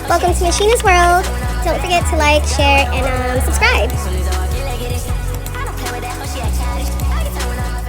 Welcome to Miss.sheeena's world. Don't forget to like, share, and subscribe.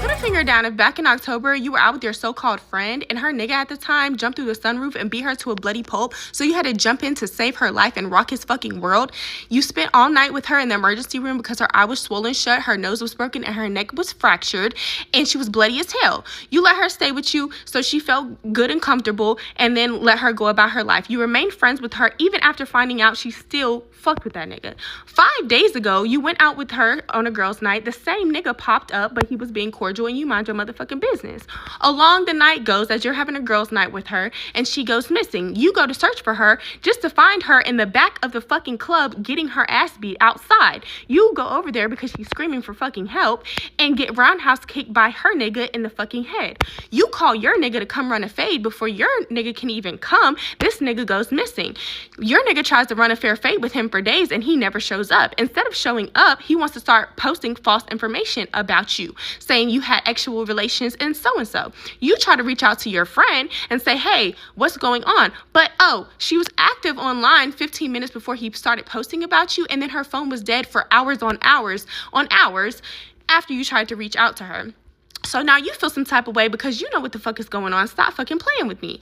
Put a finger down if back in October you were out with your so-called friend and her nigga at the time jumped through the sunroof and beat her to a bloody pulp, so you had to jump in to save her life and rock his fucking world. You spent all night with her in the emergency room because her eye was swollen shut, her nose was broken, and her neck was fractured, and she was bloody as hell. You let her stay with you so she felt good and comfortable, and then let her go about her life. You remained friends with her even after finding out she still fucked with that nigga. 5 days ago, you went out with her on a girls' night. The same nigga popped up, but he was being cordial and you mind your motherfucking business. Along the night goes as you're having a girls' night with her and she goes missing. You go to search for her just to find her in the back of the fucking club getting her ass beat outside. You go over there because she's screaming for fucking help and get roundhouse kicked by her nigga in the fucking head. You call your nigga to come run a fade. Before your nigga can even come, this nigga goes missing. Your nigga tries to run a fair fade with him for days and he never shows up. Instead of showing up, he wants to start posting false information about you, saying you had actual relations and so. You try to reach out to your friend and say, hey, what's going on? But she was active online 15 minutes before he started posting about you, and then her phone was dead for hours on hours after you tried to reach out to her. So now you feel some type of way because you know what the fuck is going on. Stop fucking playing with me.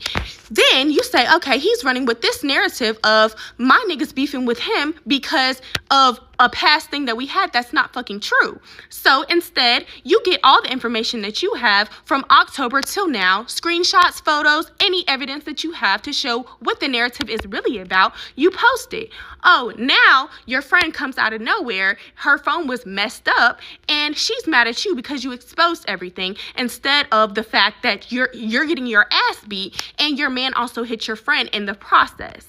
Then you say, okay, he's running with this narrative of my niggas beefing with him because of a past thing that we had that's not fucking true. So instead, you get all the information that you have from October till now, screenshots, photos, any evidence that you have to show what the narrative is really about, you post it. Oh, now your friend comes out of nowhere, her phone was messed up, and she's mad at you because you exposed everything instead of the fact that you're getting your ass beat and your man also hit your friend in the process.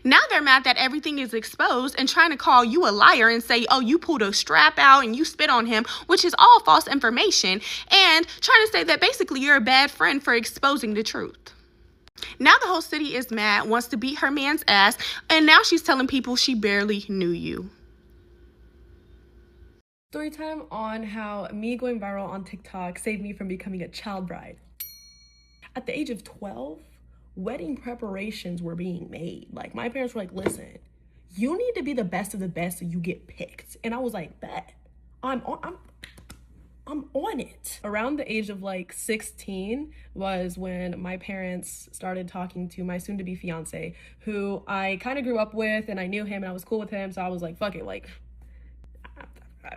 Now they're mad that everything is exposed and trying to call you a liar and say, oh, you pulled a strap out and you spit on him, which is all false information, and trying to say that basically you're a bad friend for exposing the truth. Now the whole city is mad, wants to beat her man's ass, and now she's telling people she barely knew you. Story time on how me going viral on TikTok saved me from becoming a child bride. At the age of 12, wedding preparations were being made. Like, my parents were like, listen, you need to be the best of the best so you get picked. And I was like, bet. I'm on it. Around the age of like 16 was when my parents started talking to my soon-to-be fiance, who I kind of grew up with, and I knew him and I was cool with him. So I was like, fuck it, like,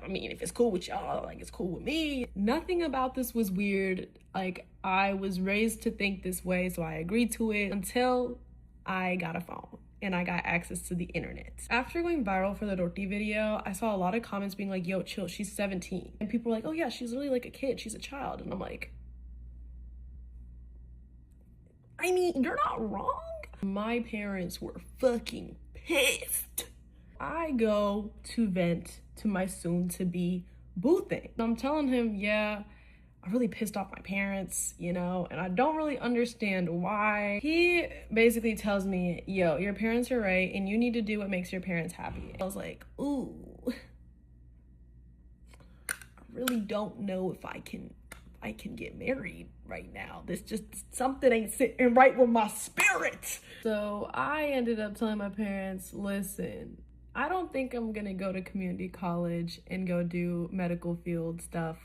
I mean, if it's cool with y'all, like, it's cool with me. Nothing about this was weird. Like, I was raised to think this way, so I agreed to it until I got a phone and I got access to the internet. After going viral for the Roti video, I saw a lot of comments being like, yo, chill, she's 17. And people were like, oh yeah, she's really like a kid, she's a child. And I'm like, I mean, you're not wrong. My parents were fucking pissed. I go to vent to my soon-to-be boo thing. I'm telling him, yeah, I really pissed off my parents, you know, and I don't really understand why. He basically tells me, yo, your parents are right and you need to do what makes your parents happy. I was like, ooh, I really don't know if I can get married right now. This just, something ain't sitting right with my spirit. So I ended up telling my parents, listen, I don't think I'm gonna go to community college and go do medical field stuff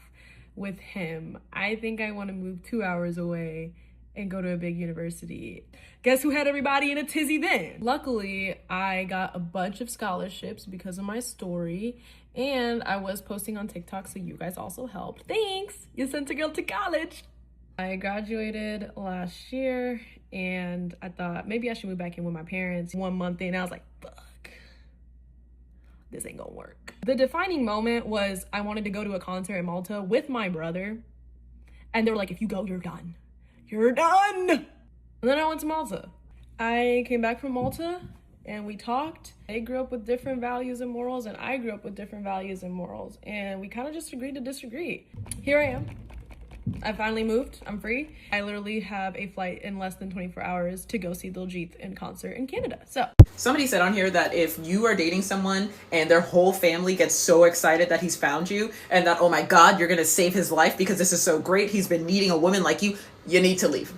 with him. I think I want to move 2 hours away and go to a big university. Guess who had everybody in a tizzy then? Luckily, I got a bunch of scholarships because of my story, and I was posting on TikTok, so you guys also helped. Thanks! You sent a girl to college! I graduated last year, and I thought maybe I should move back in with my parents. 1 month in, I was like, fuck. This ain't gonna work. The defining moment was I wanted to go to a concert in Malta with my brother, and they were like, if you go, you're done. You're done! And then I went to Malta. I came back from Malta and we talked. They grew up with different values and morals, and I grew up with different values and morals, and we kind of just agreed to disagree. Here I am. I finally moved. I'm free. I literally have a flight in less than 24 hours to go see Diljit in concert in Canada. So somebody said on here that if you are dating someone and their whole family gets so excited that he's found you and that, oh my God, you're gonna save his life because this is so great, he's been needing a woman like you need to leave.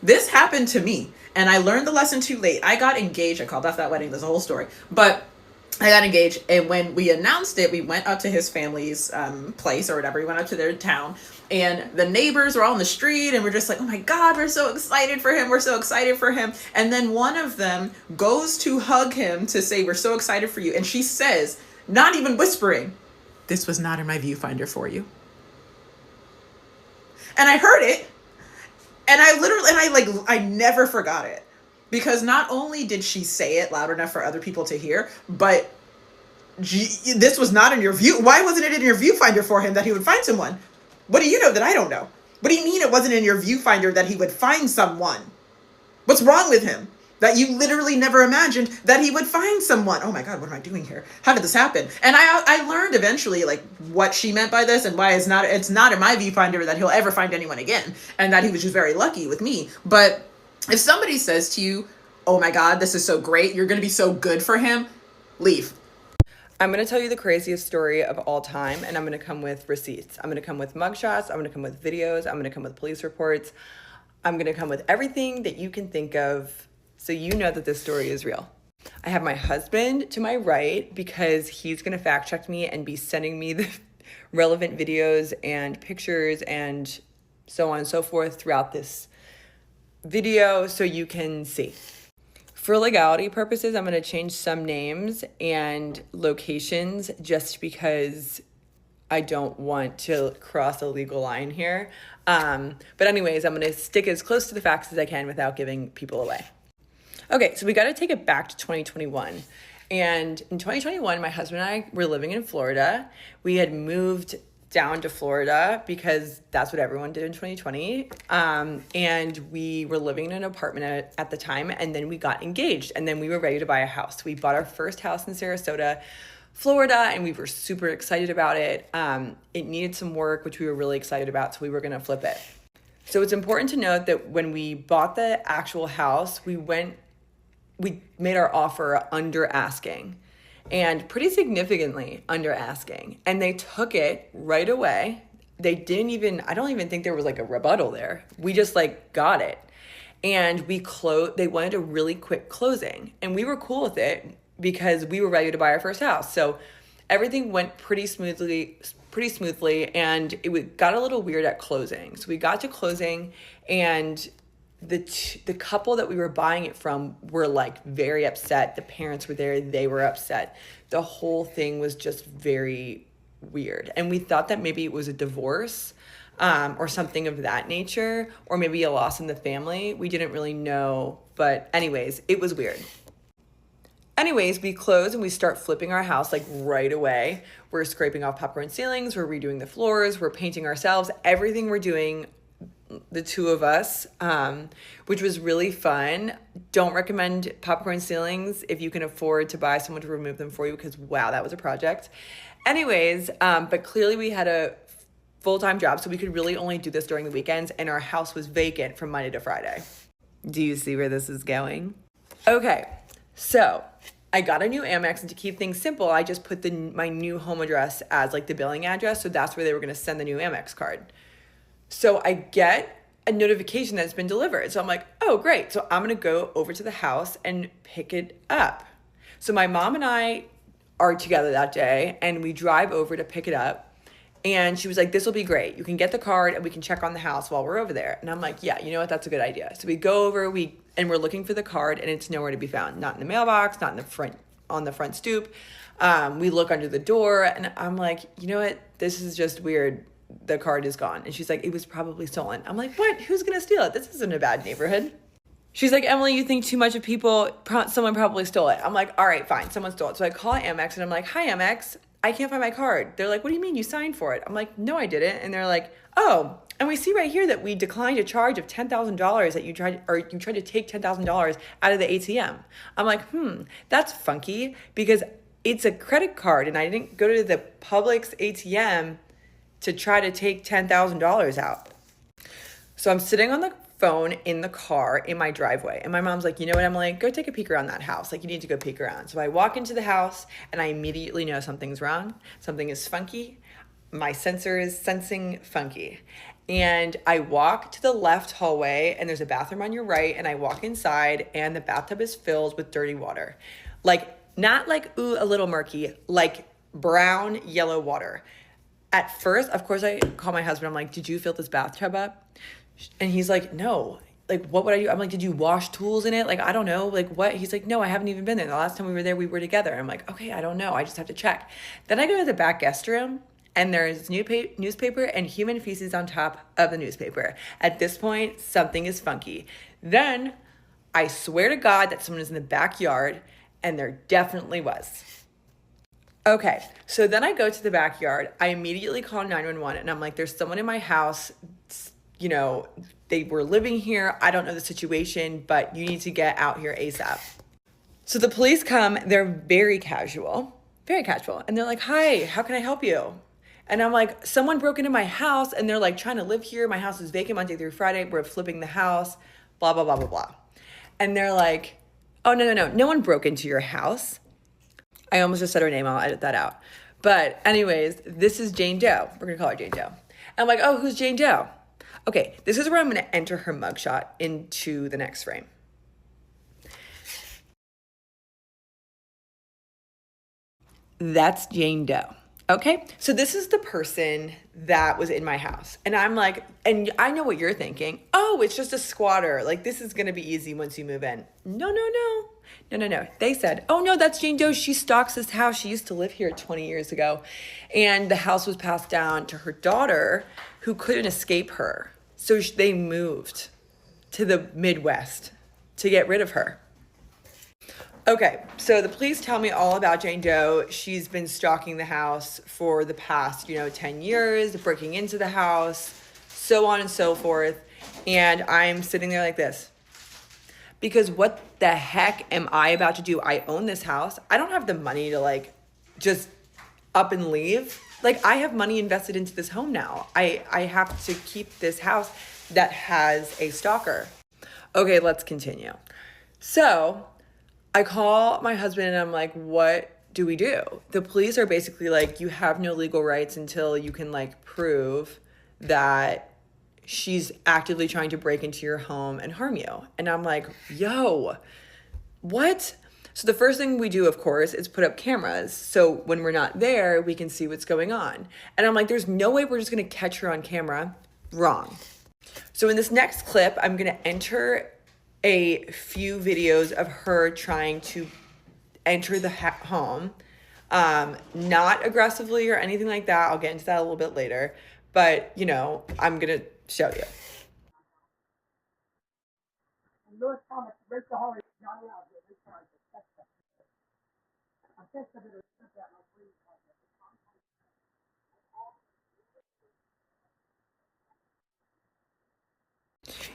This happened to me. And I learned the lesson too late. I got engaged. I called off that wedding. There's a whole story. But I got engaged, and when we announced it, we went up to his family's place or whatever. We went up to their town, and the neighbors were all in the street, and we're just like, oh my God, we're so excited for him. We're so excited for him. And then one of them goes to hug him to say, we're so excited for you. And she says, not even whispering, this was not in my viewfinder for you. And I heard it, and I never forgot it. Because not only did she say it loud enough for other people to hear, but this was not in your view. Why wasn't it in your viewfinder for him that he would find someone? What do you know that I don't know? What do you mean it wasn't in your viewfinder that he would find someone? What's wrong with him? That you literally never imagined that he would find someone. Oh my God, what am I doing here? How did this happen? And I learned eventually like what she meant by this and why it's not in my viewfinder that he'll ever find anyone again. And that he was just very lucky with me. But if somebody says to you, oh my God, this is so great, you're going to be so good for him, leave. I'm going to tell you the craziest story of all time, and I'm going to come with receipts. I'm going to come with mugshots. I'm going to come with videos. I'm going to come with police reports. I'm going to come with everything that you can think of so you know that this story is real. I have my husband to my right because he's going to fact check me and be sending me the relevant videos and pictures and so on and so forth throughout this video so you can see. For legality purposes, I'm going to change some names and locations just because I don't want to cross a legal line here. But anyways, I'm going to stick as close to the facts as I can without giving people away. Okay, so we got to take it back to 2021. And in 2021, my husband and I were living in Florida. We had moved down to Florida because that's what everyone did in 2020. And we were living in an apartment at the time, and then we got engaged, and then we were ready to buy a house. We bought our first house in Sarasota, Florida, and we were super excited about it. It needed some work, which we were really excited about, so we were gonna flip it. So it's important to note that when we bought the actual house, we made our offer under asking. And pretty significantly under asking. And they took it right away. They I don't even think there was like a rebuttal there. We just like got it. And they wanted a really quick closing. And we were cool with it because we were ready to buy our first house. So everything went pretty smoothly and it got a little weird at closing. So we got to closing, and the couple that we were buying it from were like very upset. The parents were there. They were upset. The whole thing was just very weird. And we thought that maybe it was a divorce or something of that nature, or maybe a loss in the family. We didn't really know. But anyways, it was weird. Anyways, we close and we start flipping our house like right away. We're scraping off popcorn ceilings. We're redoing the floors. We're painting ourselves. Everything we're doing, the two of us, which was really fun. Don't recommend popcorn ceilings if you can afford to buy someone to remove them for you, because wow, that was a project. Anyways, but clearly we had a full-time job, so we could really only do this during the weekends, and our house was vacant from Monday to Friday. Do you see where this is going? Okay, so I got a new Amex, and to keep things simple, I just put my new home address as like the billing address, so that's where they were gonna send the new Amex card. So I get a notification that it's been delivered. So I'm like, oh, great. So I'm going to go over to the house and pick it up. So my mom and I are together that day, and we drive over to pick it up. And she was like, this will be great. You can get the card and we can check on the house while we're over there. And I'm like, yeah, you know what? That's a good idea. So we go over, and we're looking for the card, and it's nowhere to be found. Not in the mailbox, not in the front, on the front stoop. We look under the door, and I'm like, you know what? This is just weird. The card is gone. And she's like, it was probably stolen. I'm like, what? Who's going to steal it? This isn't a bad neighborhood. She's like, Emily, you think too much of people. Someone probably stole it. I'm like, all right, fine. Someone stole it. So I call Amex, and I'm like, hi, Amex. I can't find my card. They're like, what do you mean you signed for it? I'm like, no, I didn't. And they're like, oh, and we see right here that we declined a charge of $10,000 that you tried to take $10,000 out of the ATM. I'm like, that's funky, because it's a credit card, and I didn't go to the Publix ATM to try to take $10,000 out. So I'm sitting on the phone in the car in my driveway, and my mom's like, you know what, Emily, go take a peek around that house. Like, you need to go peek around. So I walk into the house, and I immediately know something's wrong. Something is funky. My sensor is sensing funky. And I walk to the left hallway, and there's a bathroom on your right, and I walk inside, and the bathtub is filled with dirty water. Like, not like, ooh, a little murky, like brown, yellow water. At first, of course, I call my husband. I'm like, did you fill this bathtub up? And he's like, no. Like, what would I do? I'm like, did you wash tools in it? Like, I don't know. Like, what? He's like, no, I haven't even been there. The last time we were there, we were together. I'm like, okay, I don't know. I just have to check. Then I go to the back guest room, and there's newspaper and human feces on top of the newspaper. At this point, something is funky. Then I swear to God that someone is in the backyard, and there definitely was. Okay, so then I go to the backyard. I immediately call 911, and I'm like, there's someone in my house. You know, they were living here. I don't know the situation, but you need to get out here ASAP. So the police come. They're very casual, and they're like, hi, how can I help you? And I'm like, someone broke into my house, and they're like trying to live here. My house is vacant Monday through Friday. We're flipping the house, blah, blah, blah, blah, blah. And they're like, oh, no one broke into your house. I almost just said her name. I'll edit that out. But anyways, this is Jane Doe. We're going to call her Jane Doe. And I'm like, oh, who's Jane Doe? Okay, this is where I'm going to enter her mugshot into the next frame. That's Jane Doe. Okay, so this is the person that was in my house. And I'm like, and I know what you're thinking. Oh, it's just a squatter. Like, this is going to be easy once you move in. No. They said, oh, no, that's Jane Doe. She stalks this house. She used to live here 20 years ago. And the house was passed down to her daughter, who couldn't escape her. So they moved to the Midwest to get rid of her. Okay, so the police tell me all about Jane Doe. She's been stalking the house for the past, 10 years, breaking into the house, so on and so forth. And I'm sitting there like this. Because what the heck am I about to do? I own this house. I don't have the money to just up and leave. I have money invested into this home now. I have to keep this house that has a stalker. Okay, let's continue. So I call my husband and I'm like, what do we do? The police are basically like, you have no legal rights until you can prove that she's actively trying to break into your home and harm you. And I'm like, yo, what? So the first thing we do, of course, is put up cameras. So when we're not there, we can see what's going on. And I'm like, there's no way we're just going to catch her on camera. Wrong. So in this next clip, I'm going to enter a few videos of her trying to enter the home, not aggressively or anything like that. I'll get into that a little bit later, but I'm gonna show you.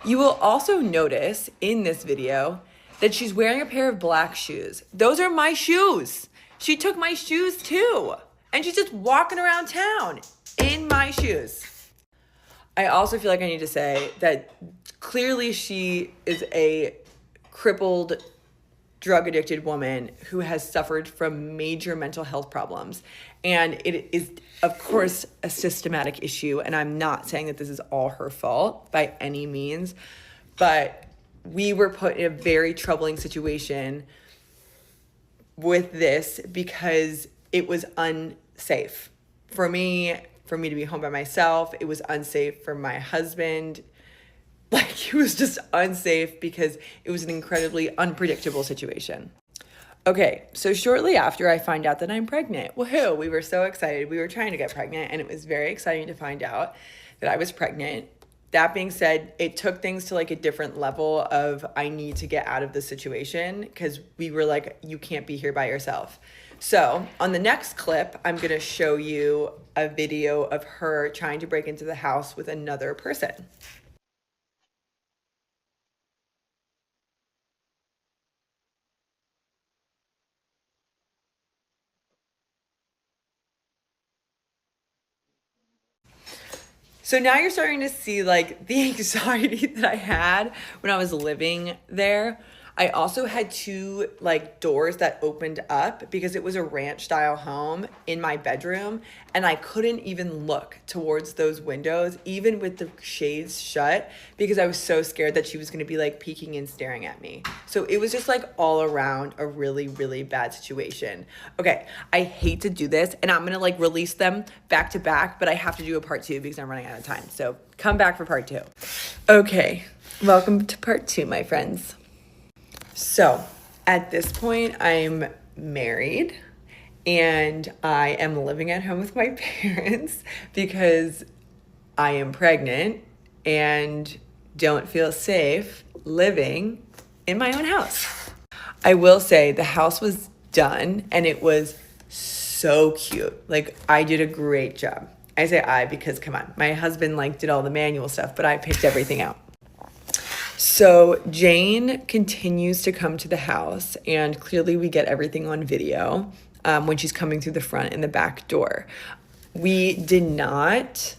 You will also notice in this video that she's wearing a pair of black shoes. Those are my shoes. She took my shoes too. And she's just walking around town in my shoes. I also feel like I need to say that clearly she is a crippled, drug-addicted woman who has suffered from major mental health problems. And it is, of course, a systematic issue. And I'm not saying that this is all her fault by any means, but we were put in a very troubling situation with this because it was unsafe for me to be home by myself. It was unsafe for my husband. It was just unsafe because it was an incredibly unpredictable situation. Okay, so shortly after I find out that I'm pregnant, woohoo, we were so excited. We were trying to get pregnant, and it was very exciting to find out that I was pregnant. That being said, it took things to a different level of I need to get out of this situation because we were like, you can't be here by yourself. So on the next clip, I'm going to show you a video of her trying to break into the house with another person. So now you're starting to see the anxiety that I had when I was living there. I also had two like doors that opened up because it was a ranch style home in my bedroom, and I couldn't even look towards those windows even with the shades shut because I was so scared that she was going to be like peeking and staring at me. So it was just like all around a really, really bad situation. Okay, I hate to do this, and I'm going to like release them back to back, but I have to do a part 2 because I'm running out of time. So come back for part 2. Okay, welcome to part 2, my friends. So at this point, I'm married and I am living at home with my parents because I am pregnant and don't feel safe living in my own house. I will say the house was done and it was so cute. Like, I did a great job. I say I because, come on, my husband like did all the manual stuff, but I picked everything out. So Jane continues to come to the house, and clearly we get everything on video when she's coming through the front and the back door. We did not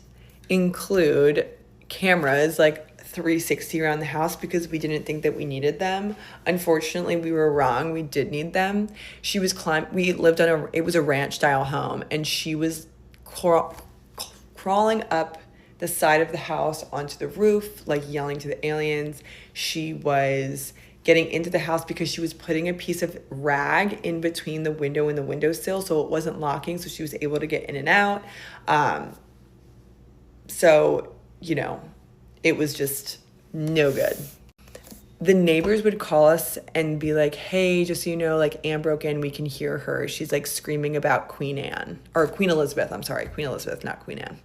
include cameras like 360 around the house because we didn't think that we needed them. Unfortunately, we were wrong. We did need them. She was we lived on it was a ranch style home, and she was crawling up the side of the house onto the roof, like yelling to the aliens. She was getting into the house because she was putting a piece of rag in between the window and the windowsill so it wasn't locking, so she was able to get in and out. So, you know, it was just no good. The neighbors would call us and be like, hey, just so you know, like, Anne broke in, we can hear her. She's like screaming about Queen Anne, or Queen Elizabeth, I'm sorry, Queen Elizabeth, not Queen Anne.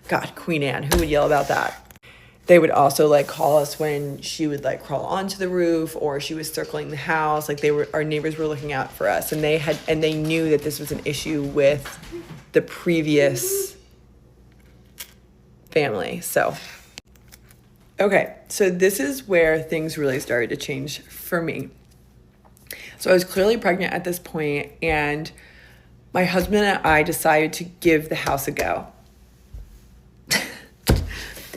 God, Queen Anne, who would yell about that? They would also like call us when she would like crawl onto the roof or she was circling the house. Like, our neighbors were looking out for us, and they knew that this was an issue with the previous family. So, okay, so this is where things really started to change for me. So I was clearly pregnant at this point, and my husband and I decided to give the house a go.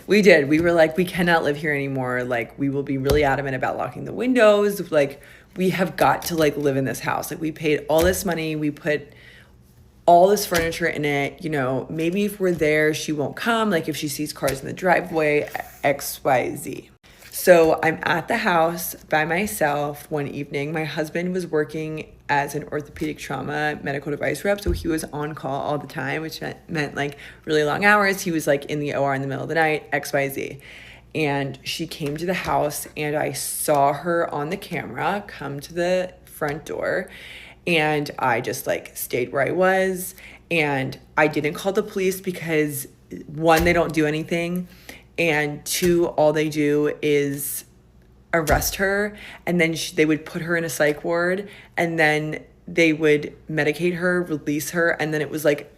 We did. We were like, we cannot live here anymore. Like, we will be really adamant about locking the windows. Like, we have got to like live in this house. Like, we paid all this money. We put all this furniture in it. You know, maybe if we're there, she won't come. Like, if she sees cars in the driveway, X, Y, Z. So I'm at the house by myself one evening. My husband was working as an orthopedic trauma medical device rep, so he was on call all the time, which meant like really long hours. He was like in the OR in the middle of the night, XYZ. And she came to the house, and I saw her on the camera come to the front door, and I just like stayed where I was, and I didn't call the police because, one, they don't do anything, and two, all they do is arrest her, and then they would put her in a psych ward, and then they would medicate her, release her, and then it was like,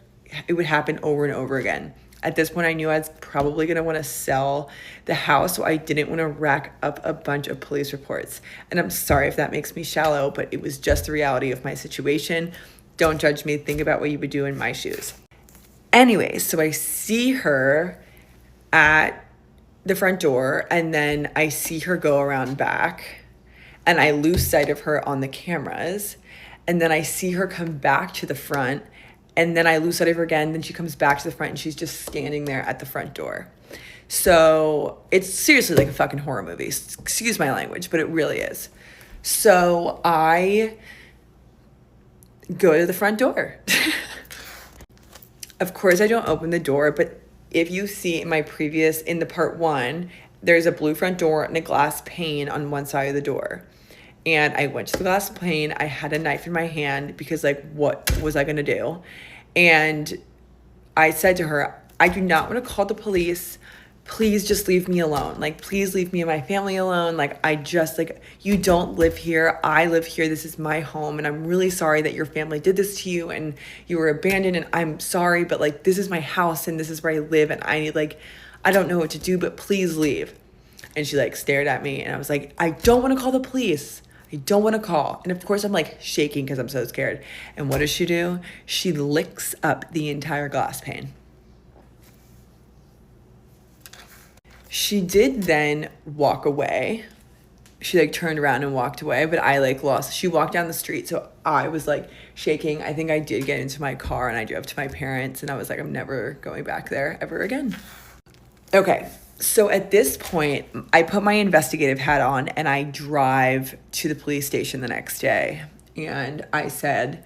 it would happen over and over again. At this point, I knew I was probably going to want to sell the house, so I didn't want to rack up a bunch of police reports. And I'm sorry if that makes me shallow, but it was just the reality of my situation. Don't judge me. Think about what you would do in my shoes. Anyway, so I see her at the front door, and then I see her go around back, and I lose sight of her on the cameras, and then I see her come back to the front, and then I lose sight of her again. Then she comes back to the front, and she's just standing there at the front door. So it's seriously like a fucking horror movie. Excuse my language, but it really is. So I go to the front door. Of course, I don't open the door, but if you see in the part 1, there's a blue front door and a glass pane on one side of the door. And I went to the glass pane. I had a knife in my hand because, like, what was I going to do? And I said to her, I do not want to call the police. Please just leave me alone. Like, please leave me and my family alone. Like, you don't live here. I live here. This is my home. And I'm really sorry that your family did this to you and you were abandoned. And I'm sorry, but like, this is my house and this is where I live. And I don't know what to do, but please leave. And she like stared at me, and I was like, I don't want to call the police. I don't want to call. And of course I'm like shaking because I'm so scared. And what does she do? She licks up the entire glass pane. She did then walk away, she like turned around and walked away, but I like she walked down the street, so I was like shaking. I think I did get into my car and I drove to my parents, and I was like, I'm never going back there ever again. Okay, so at this point, I put my investigative hat on and I drive to the police station the next day, and I said,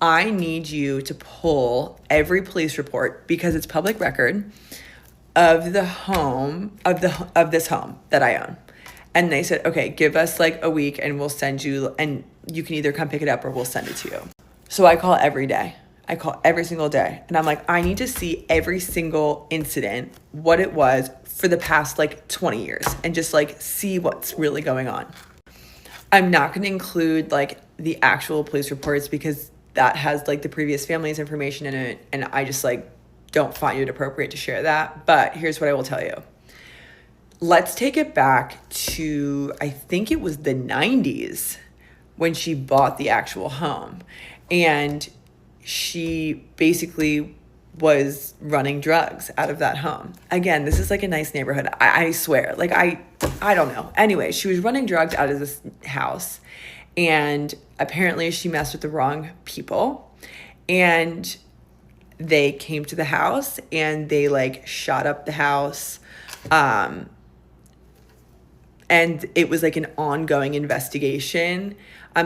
I need you to pull every police report, because it's public record, of the home of this home that I own. And they said, okay, give us like a week and we'll send you, and you can either come pick it up or we'll send it to you. So I call every day. I call every single day. And I'm like, I need to see every single incident, what it was for the past like 20 years, and just like see what's really going on. I'm not going to include like the actual police reports because that has like the previous family's information in it. And I just like don't find it appropriate to share that. But here's what I will tell you. Let's take it back to, I think it was the 90s when she bought the actual home. And she basically was running drugs out of that home. Again, this is like a nice neighborhood. I swear, like I don't know. Anyway, she was running drugs out of this house, and apparently she messed with the wrong people, and they came to the house and they like shot up the house. And it was like an ongoing investigation.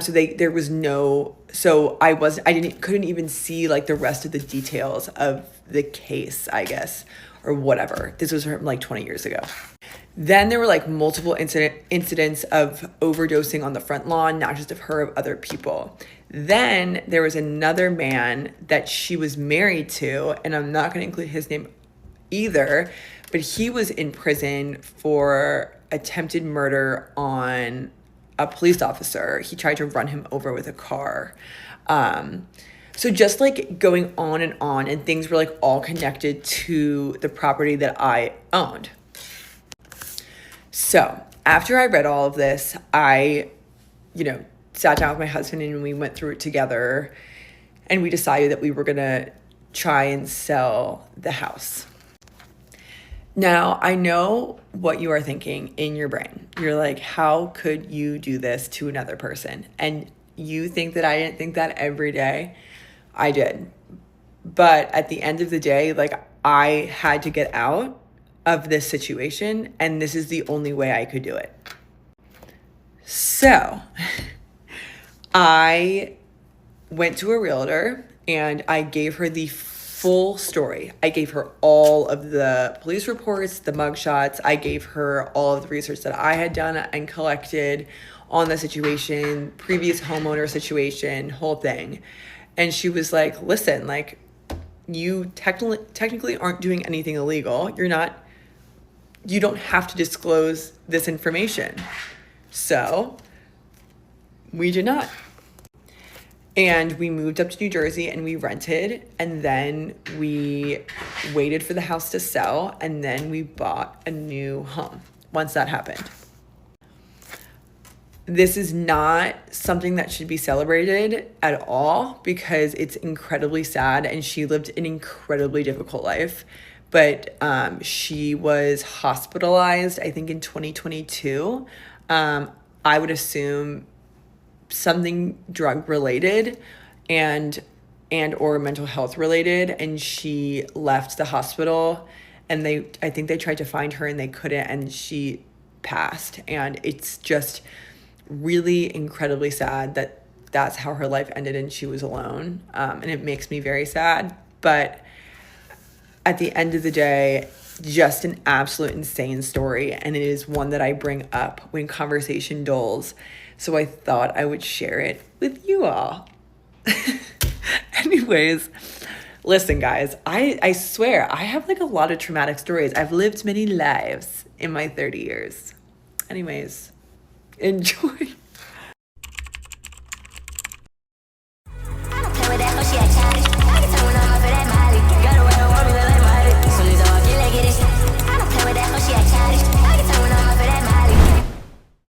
So there was no, so I couldn't even see like the rest of the details of the case, I guess, or whatever. This was from like 20 years ago. Then there were like multiple incidents of overdosing on the front lawn, not just of her, of other people. Then there was another man that she was married to, and I'm not going to include his name either, but he was in prison for attempted murder on a police officer. He tried to run him over with a car. So just like going on, and things were like all connected to the property that I owned. So after I read all of this, I, sat down with my husband and we went through it together, and we decided that we were gonna try and sell the house. Now, I know what you are thinking in your brain. You're like, how could you do this to another person? And you think that I didn't think that every day. I did. But at the end of the day, like, I had to get out of this situation, and this is the only way I could do it. So I went to a realtor and I gave her the full story. I gave her all of the police reports, the mugshots. I gave her all of the research that I had done and collected on the situation, previous homeowner situation, whole thing. And she was like, listen, like, you technically aren't doing anything illegal. You don't have to disclose this information. So we did not. And we moved up to New Jersey and we rented, and then we waited for the house to sell, and then we bought a new home once that happened. This is not something that should be celebrated at all, because it's incredibly sad, and she lived an incredibly difficult life. But she was hospitalized, I think, in 2022. I would assume something drug related and or mental health related, and she left the hospital, and I think they tried to find her and they couldn't, and she passed. And it's just really incredibly sad that that's how her life ended and she was alone, and it makes me very sad. But at the end of the day, just an absolute insane story, and it is one that I bring up when conversation dulls. So I thought I would share it with you all. Anyways, listen, guys, I swear I have like a lot of traumatic stories. I've lived many lives in my 30 years. Anyways, enjoy.